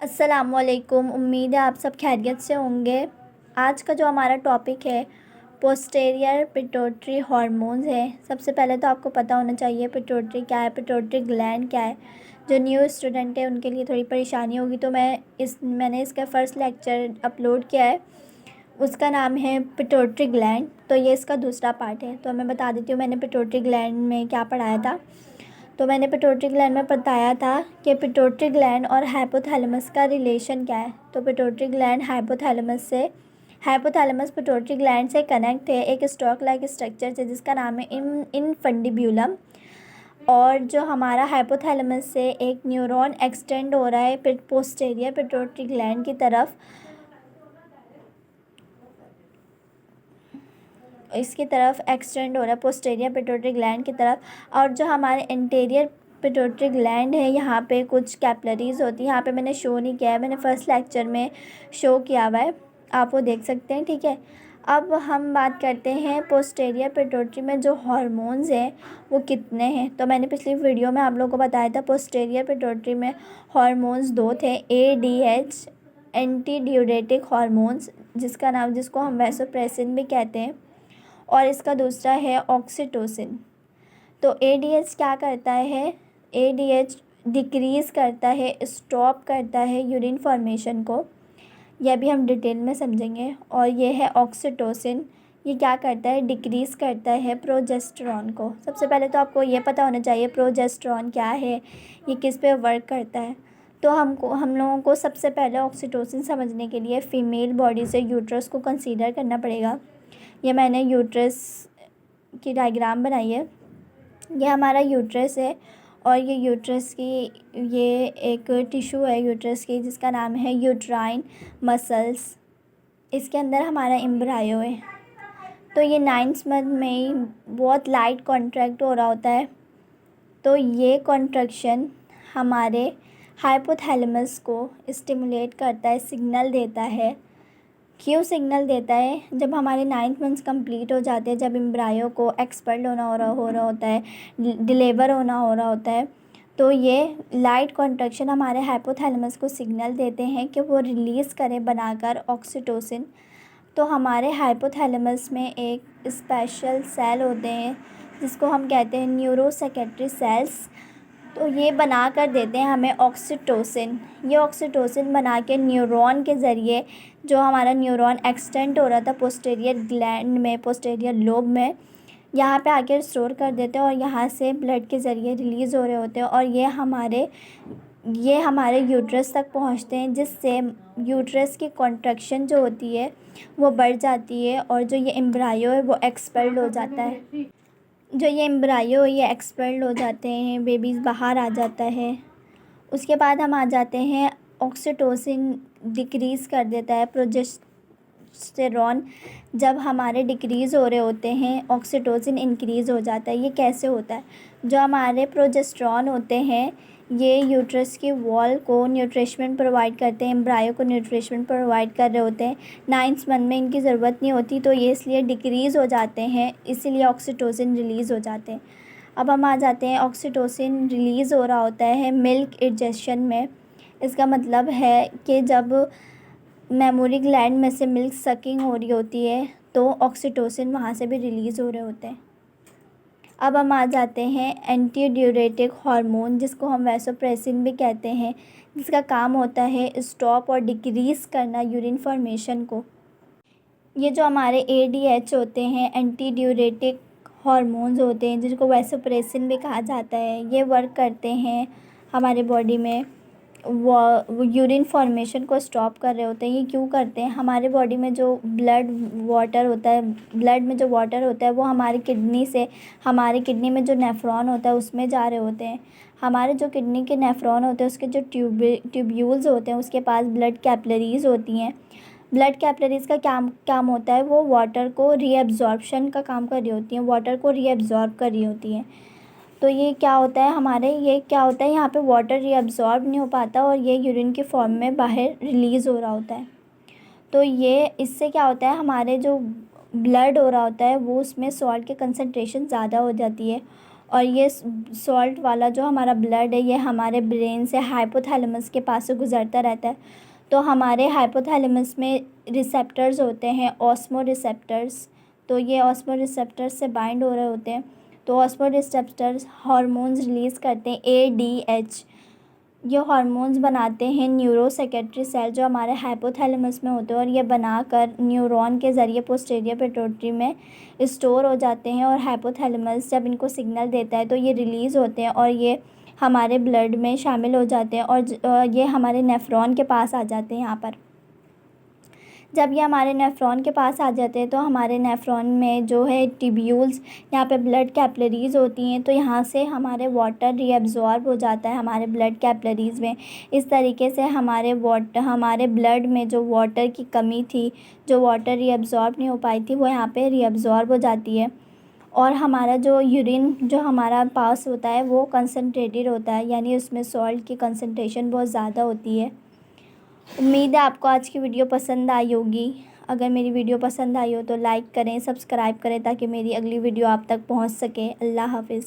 अस्सलामुअलैकुम। उम्मीद है आप सब खैरियत से होंगे। आज का जो हमारा टॉपिक है पोस्टीरियर पिट्यूटरी हार्मोन्स है। सबसे पहले तो आपको पता होना चाहिए पिट्यूटरी क्या है, पिट्यूटरी ग्लैंड क्या है। जो न्यू स्टूडेंट है उनके लिए थोड़ी परेशानी होगी, तो मैंने इसका फ़र्स्ट लेक्चर अपलोड किया है, उसका नाम है पिट्यूटरी ग्लैंड। तो ये इसका दूसरा पार्ट है। तो मैं बता देती हूँ मैंने पिट्यूटरी ग्लैंड में क्या पढ़ाया था। तो मैंने पिट्यूटरी ग्लैंड में बताया था कि पिट्यूटरी ग्लैंड और हाइपोथैलेमस का रिलेशन क्या है। तो pituitary gland hypothalamus pituitary gland से कनेक्ट है एक स्टॉक लाइक स्ट्रक्चर से, जिसका नाम है इनफंडिब्यूलम। और जो हमारा हाइपोथैलेमस से एक न्यूरॉन एक्सटेंड हो रहा है पोस्टीरियर पिट्यूटरी ग्लैंड की तरफ, इसकी तरफ एक्सटेंड हो रहा है पोस्टीरियर पिट्यूटरी ग्लैंड की तरफ। और जो हमारे इंटीरियर पिट्यूटरी ग्लैंड है, यहाँ पे कुछ कैपिलरीज होती है। यहाँ पे मैंने शो नहीं किया है, मैंने फ़र्स्ट लेक्चर में शो किया हुआ है, आप वो देख सकते हैं, ठीक है। अब हम बात करते हैं पोस्टीरियर पिट्यूटरी में जो हार्मोन्स हैं वो कितने हैं। तो मैंने पिछली वीडियो में आप लोगों को बताया था पोस्टीरियर पिट्यूटरी में हार्मोन्स दो थे, ADH एंटी ड्यूरेटिक हार्मोन्स, जिसको हम वैसोप्रेसिन भी कहते हैं, और इसका दूसरा है ऑक्सीटोसिन। तो ADH क्या करता है, ADH डिक्रीज़ करता है, स्टॉप करता है यूरिन फॉर्मेशन को, यह भी हम डिटेल में समझेंगे। और ये है ऑक्सीटोसिन, ये क्या करता है, डिक्रीज़ करता है प्रोजेस्टेरॉन को। सबसे पहले तो आपको ये पता होना चाहिए प्रोजेस्टेरॉन क्या है, ये किस पे वर्क करता है। तो हम लोगों को सबसे पहले ऑक्सीटोसिन समझने के लिए फ़ीमेल बॉडी से यूट्रस को कंसीडर करना पड़ेगा। ये मैंने यूट्रस की डायग्राम बनाई है, ये हमारा यूट्रस है। और ये यूट्रस की ये एक टिश्यू है यूट्रस की, जिसका नाम है यूट्राइन मसल्स। इसके अंदर हमारा एम्ब्रायो है। तो ये 9th मंथ में ही बहुत लाइट कॉन्ट्रैक्ट हो रहा होता है। तो ये कॉन्ट्रैक्शन हमारे हाइपोथैलेमस को स्टिमुलेट करता है, सिग्नल देता है। क्यों सिग्नल देता है, जब हमारे 9th मंथ्स कंप्लीट हो जाते हैं, जब एम्ब्रायो को एक्सपेल हो रहा होता है, डिलीवर हो रहा होता है, तो ये लाइट कॉन्ट्रैक्शन हमारे हाइपोथैलेमस को सिग्नल देते हैं कि वो रिलीज़ करें बनाकर ऑक्सीटोसिन। तो हमारे हाइपोथैलेमस में एक स्पेशल सेल होते हैं जिसको हम कहते हैं न्यूरोसेक्रेटरी सेल्स। तो ये बना कर देते हैं हमें ऑक्सीटोसिन। ये ऑक्सीटोसिन बना के न्यूरॉन के ज़रिए, जो हमारा न्यूरॉन एक्सटेंड हो रहा था पोस्टीरियर ग्लैंड में, पोस्टीरियर लोब में, यहाँ पे आके स्टोर कर देते हैं और यहाँ से ब्लड के ज़रिए रिलीज़ हो रहे होते हैं। और ये हमारे यूट्रस तक पहुँचते हैं, जिससे यूट्रस की कॉन्ट्रैक्शन जो होती है वो बढ़ जाती है, और जो ये एम्ब्रायो है वो एक्सपेल्ड हो जाता है। जो ये एम्ब्रायो ये एक्सपेल्ड हो जाते हैं, बेबीज़ बाहर आ जाता है। उसके बाद हम आ जाते हैं ऑक्सीटोसिन डिक्रीज़ कर देता है प्रोजेस्टेरॉन। जब हमारे डिक्रीज़ हो रहे होते हैं ऑक्सीटोसिन इंक्रीज़ हो जाता है। ये कैसे होता है, जो हमारे प्रोजेस्टेरॉन होते हैं ये यूट्रस की वॉल को न्यूट्रिशमेंट प्रोवाइड करते हैं, एम्ब्रायो को न्यूट्रिशमेंट प्रोवाइड कर रहे होते हैं। 9th मंथ में इनकी ज़रूरत नहीं होती, तो ये इसलिए डिक्रीज़ हो जाते हैं, इसीलिए ऑक्सीटोसिन रिलीज़ हो जाते हैं। अब हम आ जाते हैं ऑक्सीटोसिन रिलीज़ हो रहा होता है मिल्क इंजेक्शन में। इसका मतलब है कि जब मेमोरी ग्लैंड में से मिल्क सकिंग हो रही होती है तो ऑक्सीटोसिन वहाँ से भी रिलीज़ हो रहे होते हैं। अब हम आ जाते हैं एंटी ड्यूरेटिक हार्मोन, जिसको हम वैसोप्रेसिन भी कहते हैं, जिसका काम होता है स्टॉप और डिक्रीज़ करना यूरिन फॉर्मेशन को। ये जो हमारे ADH होते हैं एंटी ड्यूरेटिक हार्मोन्स होते हैं, जिसको वैसोप्रेसिन भी कहा जाता है, ये वर्क करते हैं हमारे बॉडी में वो यूरिन फॉर्मेशन को स्टॉप कर रहे होते हैं। ये क्यों करते हैं, हमारे बॉडी में जो ब्लड में जो वाटर होता है वो हमारी किडनी से, हमारी किडनी में जो नेफ्रॉन होता है उसमें जा रहे होते हैं। हमारे जो किडनी के नेफ्रॉन होते हैं उसके जो ट्यूब्यूल्स होते हैं उसके पास ब्लड कैपिलरीज़ होती हैं। ब्लड कैपिलरीज़ का काम होता है, वो वाटर को रीअब्जॉर्प्शन का काम कर रही होती हैं, वाटर को रीअब्जॉर्ब कर रही होती हैं। तो ये क्या होता है यहाँ पे वाटर रीअब्जॉर्ब नहीं हो पाता और ये यूरिन के फॉर्म में बाहर रिलीज़ हो रहा होता है। तो ये इससे क्या होता है, हमारे जो ब्लड हो रहा होता है वो उसमें सॉल्ट की कंसंट्रेशन ज़्यादा हो जाती है, और ये सॉल्ट वाला जो हमारा ब्लड है ये हमारे ब्रेन से हाइपोथैलेमस के पास से गुज़रता रहता है। तो हमारे हाइपोथैलेमस में रिसेप्टर्स होते हैं, ऑस्मो रिसेप्टर्स। तो ये ऑस्मो रिसेप्टर्स से बाइंड हो रहे होते हैं। तो ऑस्मो रिसेप्टर्स हार्मोन्स रिलीज़ करते हैं ADH। ये हार्मोन्स बनाते हैं न्यूरो सेक्रेटरी सेल जो हमारे हाइपोथैलेमस में होते हैं, और ये बनाकर न्यूरॉन के ज़रिए पोस्टीरियर पिट्यूटरी में स्टोर हो जाते हैं। और हाइपोथैलेमस जब इनको सिग्नल देता है तो ये रिलीज़ होते हैं और ये हमारे ब्लड में शामिल हो जाते हैं और ये हमारे नेफ्रॉन के पास आ जाते हैं। यहाँ पर जब ये हमारे नेफ्रॉन के पास आ जाते हैं तो हमारे नेफ्रॉन में जो है ट्यूब्यूल्स, यहाँ पे ब्लड कैपिलरीज होती हैं, तो यहाँ से हमारे वाटर रीअब्ज़ॉर्ब हो जाता है हमारे ब्लड कैपिलरीज़ में। इस तरीके से हमारे ब्लड में जो वाटर की कमी थी, जो वाटर रीअब्ज़ॉर्ब नहीं हो पाई थी, वो यहाँ पे रीअब्ज़ॉर्ब हो जाती है। और हमारा जो यूरिन जो हमारा पास होता है वो कंसनट्रेटेड होता है, यानी उसमें सॉल्ट की कंसनट्रेशन बहुत ज़्यादा होती है। उम्मीद है आपको आज की वीडियो पसंद आई होगी। अगर मेरी वीडियो पसंद आई हो तो लाइक करें, सब्सक्राइब करें ताकि मेरी अगली वीडियो आप तक पहुंच सके। अल्लाह हाफ़िज़।